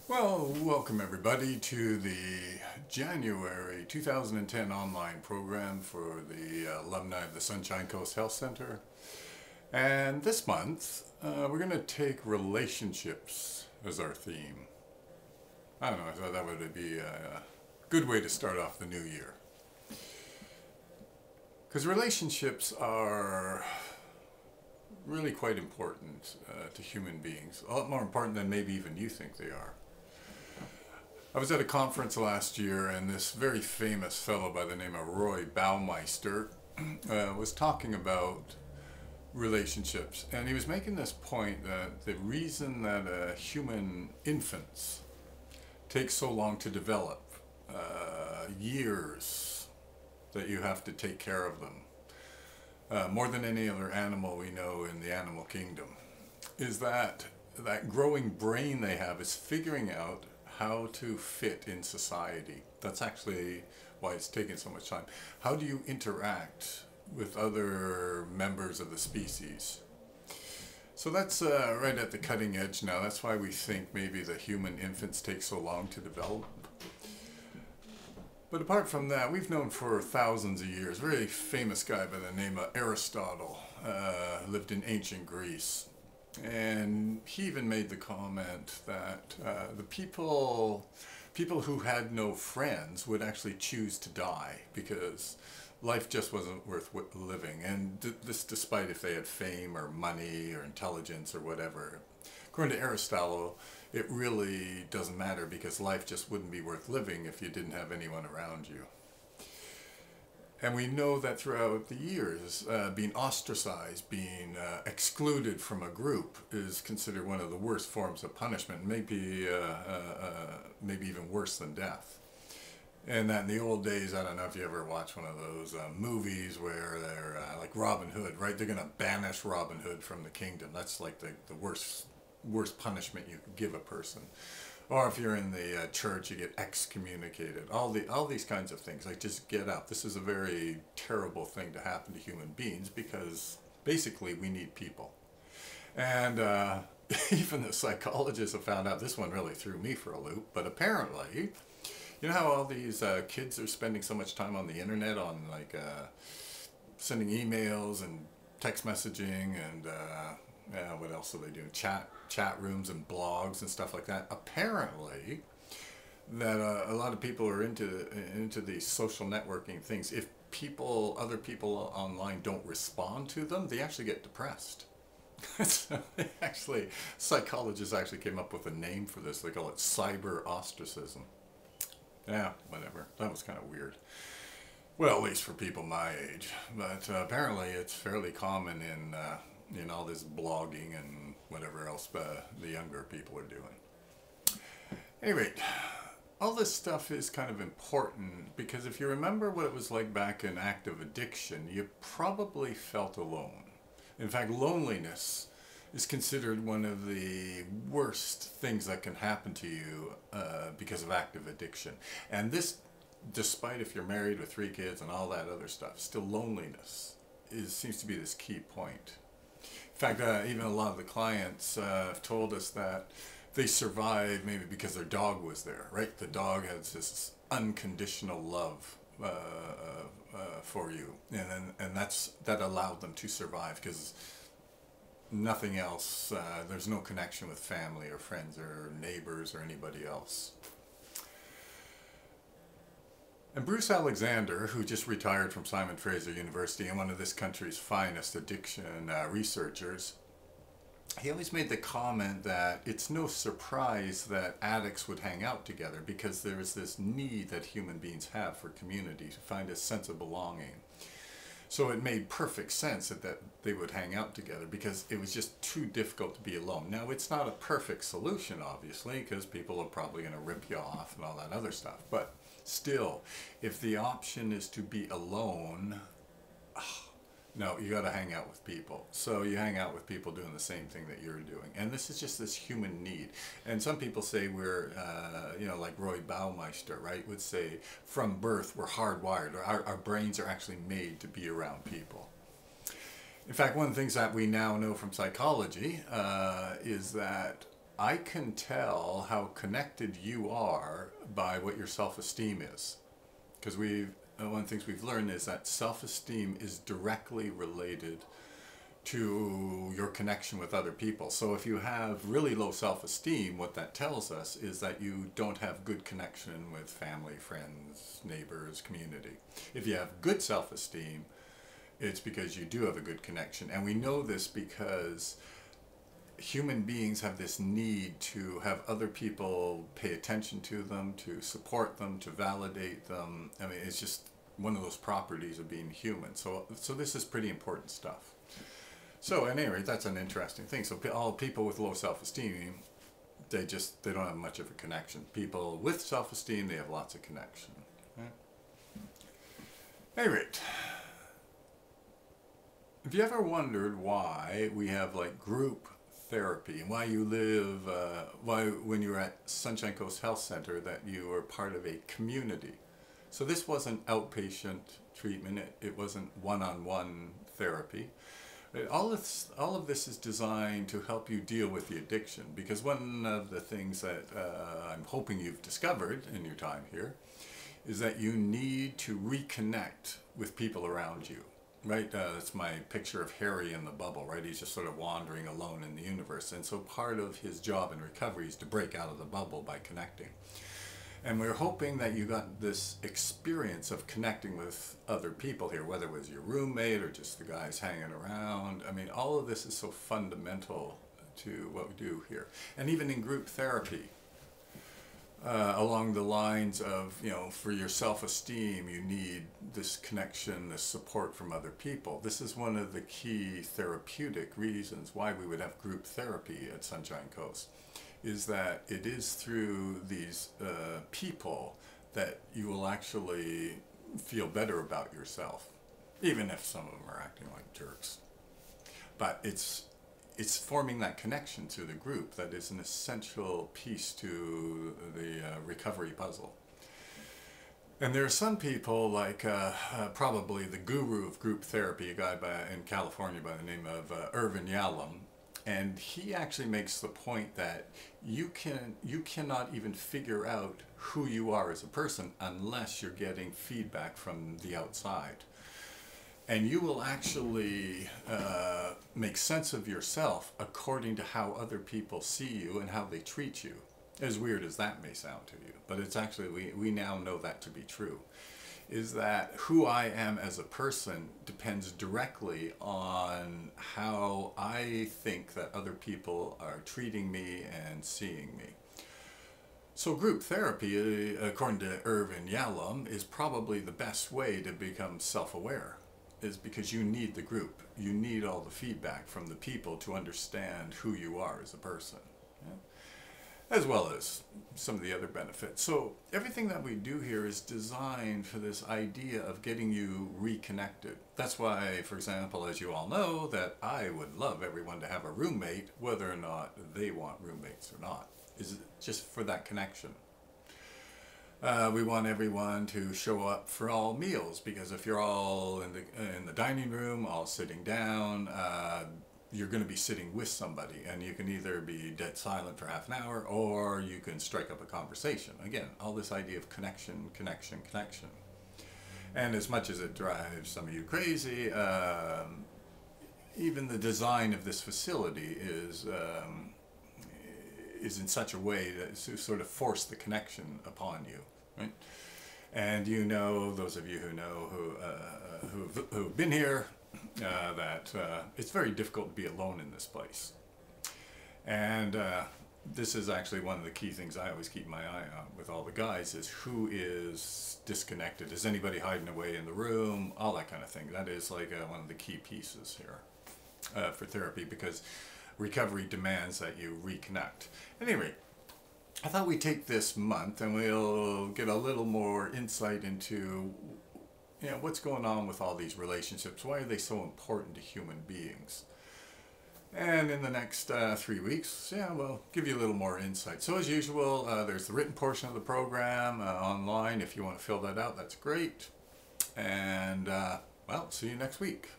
Well, welcome everybody to the January 2010 online program for the alumni of the Sunshine Coast Health Center. And this month, we're going to take relationships as our theme. I don't know, I thought that would be a good way to start off the new year. Because relationships are really quite important to human beings. A lot more important than maybe even you think they are. I was at a conference last year, and this very famous fellow by the name of Roy Baumeister was talking about relationships. And he was making this point that the reason that human infants take so long to develop, years that you have to take care of them, more than any other animal we know in the animal kingdom, is that growing brain they have is figuring out how to fit in society. That's actually why it's taken so much time. How do you interact with other members of the species? So that's right at the cutting edge now. That's why we think maybe the human infants take so long to develop. But apart from that, we've known for thousands of years, a very famous guy by the name of Aristotle, lived in ancient Greece. And he even made the comment that the people who had no friends would actually choose to die because life just wasn't worth living. And this despite if they had fame or money or intelligence or whatever. According to Aristotle, it really doesn't matter because life just wouldn't be worth living if you didn't have anyone around you. And we know that throughout the years, being ostracized, being excluded from a group is considered one of the worst forms of punishment, maybe even worse than death. And that in the old days, I don't know if you ever watched one of those movies where they're like Robin Hood, right? They're going to banish Robin Hood from the kingdom. That's like the worst punishment you could give a person. Or if you're in the church, you get excommunicated. All these kinds of things. Like, just get out. This is a very terrible thing to happen to human beings because basically we need people. And even the psychologists have found out, this one really threw me for a loop, but apparently, you know how all these kids are spending so much time on the internet on like sending emails and text messaging and what else are they doing? Chat rooms and blogs and stuff like that. Apparently, that a lot of people are into these social networking things. If other people online don't respond to them, they actually get depressed. So psychologists actually came up with a name for this. They call it cyber ostracism. Yeah, whatever. That was kind of weird. Well, at least for people my age. But apparently it's fairly common in all this blogging and whatever else the younger people are doing. Anyway, all this stuff is kind of important because if you remember what it was like back in active addiction, you probably felt alone. In fact, loneliness is considered one of the worst things that can happen to you because of active addiction. And this, despite if you're married with 3 kids and all that other stuff, still loneliness seems to be this key point. In fact, even a lot of the clients have told us that they survived maybe because their dog was there, right? The dog has this unconditional love for you, and that allowed them to survive because nothing else, there's no connection with family or friends or neighbors or anybody else. And Bruce Alexander, who just retired from Simon Fraser University and one of this country's finest addiction researchers, he always made the comment that it's no surprise that addicts would hang out together because there is this need that human beings have for community, to find a sense of belonging. So it made perfect sense that they would hang out together because it was just too difficult to be alone. Now, it's not a perfect solution, obviously, because people are probably going to rip you off and all that other stuff. But still, if the option is to be alone, no, you got to hang out with people. So you hang out with people doing the same thing that you're doing. And this is just this human need. And some people say we're, like Roy Baumeister, right, would say from birth we're hardwired. Our brains are actually made to be around people. In fact, one of the things that we now know from psychology is that I can tell how connected you are by what your self-esteem is. Because one of the things we've learned is that self-esteem is directly related to your connection with other people. So if you have really low self-esteem, what that tells us is that you don't have good connection with family, friends, neighbors, community. If you have good self-esteem, it's because you do have a good connection. And we know this because human beings have this need to have other people pay attention to them, to support them, to validate them. I mean, it's just one of those properties of being human. So this is pretty important stuff. So at any rate, that's an interesting thing. So all people with low self-esteem, they don't have much of a connection. People with self-esteem, they have lots of connection. Right? At any rate, have you ever wondered why we have like group therapy and why you live, why when you were at Sunshine Coast Health Center that you were part of a community? So this wasn't outpatient treatment. It wasn't one-on-one therapy. All of this is designed to help you deal with the addiction, because one of the things that I'm hoping you've discovered in your time here is that you need to reconnect with people around you, right? That's my picture of Harry in the bubble, right? He's just sort of wandering alone in the universe. And so part of his job in recovery is to break out of the bubble by connecting. And we're hoping that you got this experience of connecting with other people here, whether it was your roommate or just the guys hanging around. I mean, all of this is so fundamental to what we do here. And even in group therapy, along the lines of, you know, for your self-esteem, you need this connection, this support from other people. This is one of the key therapeutic reasons why we would have group therapy at Sunshine Coast, is that it is through these people that you will actually feel better about yourself, even if some of them are acting like jerks. But it's forming that connection to the group that is an essential piece to the recovery puzzle. And there are some people, like probably the guru of group therapy, a guy in California by the name of Irvin Yalom, and he actually makes the point that you cannot even figure out who you are as a person unless you're getting feedback from the outside. And you will actually make sense of yourself according to how other people see you and how they treat you. As weird as that may sound to you, but it's actually, we now know that to be true, is that who I am as a person depends directly on how I think that other people are treating me and seeing me. So group therapy, according to Irvin Yalom, is probably the best way to become self-aware, is because you need the group. You need all the feedback from the people to understand who you are as a person. Yeah? As well as some of the other benefits. So everything that we do here is designed for this idea of getting you reconnected. That's why, for example, as you all know, that I would love everyone to have a roommate, whether or not they want roommates or not, is just for that connection. We want everyone to show up for all meals, because if you're all in the dining room, all sitting down, you're going to be sitting with somebody, and you can either be dead silent for half an hour, or you can strike up a conversation. Again, all this idea of connection, connection, connection. And as much as it drives some of you crazy, even the design of this facility is in such a way that to sort of force the connection upon you, right? And you know, those of you who know who've been here, that it's very difficult to be alone in this place. And this is actually one of the key things I always keep my eye on with all the guys, is who is disconnected. Is anybody hiding away in the room? All that kind of thing. That is like one of the key pieces here for therapy, because recovery demands that you reconnect. Anyway, I thought we'd take this month and we'll get a little more insight into, you know, what's going on with all these relationships. Why are they so important to human beings? And in the next 3 weeks, yeah, we'll give you a little more insight. So as usual, there's the written portion of the program online. If you want to fill that out, that's great. And, well, see you next week.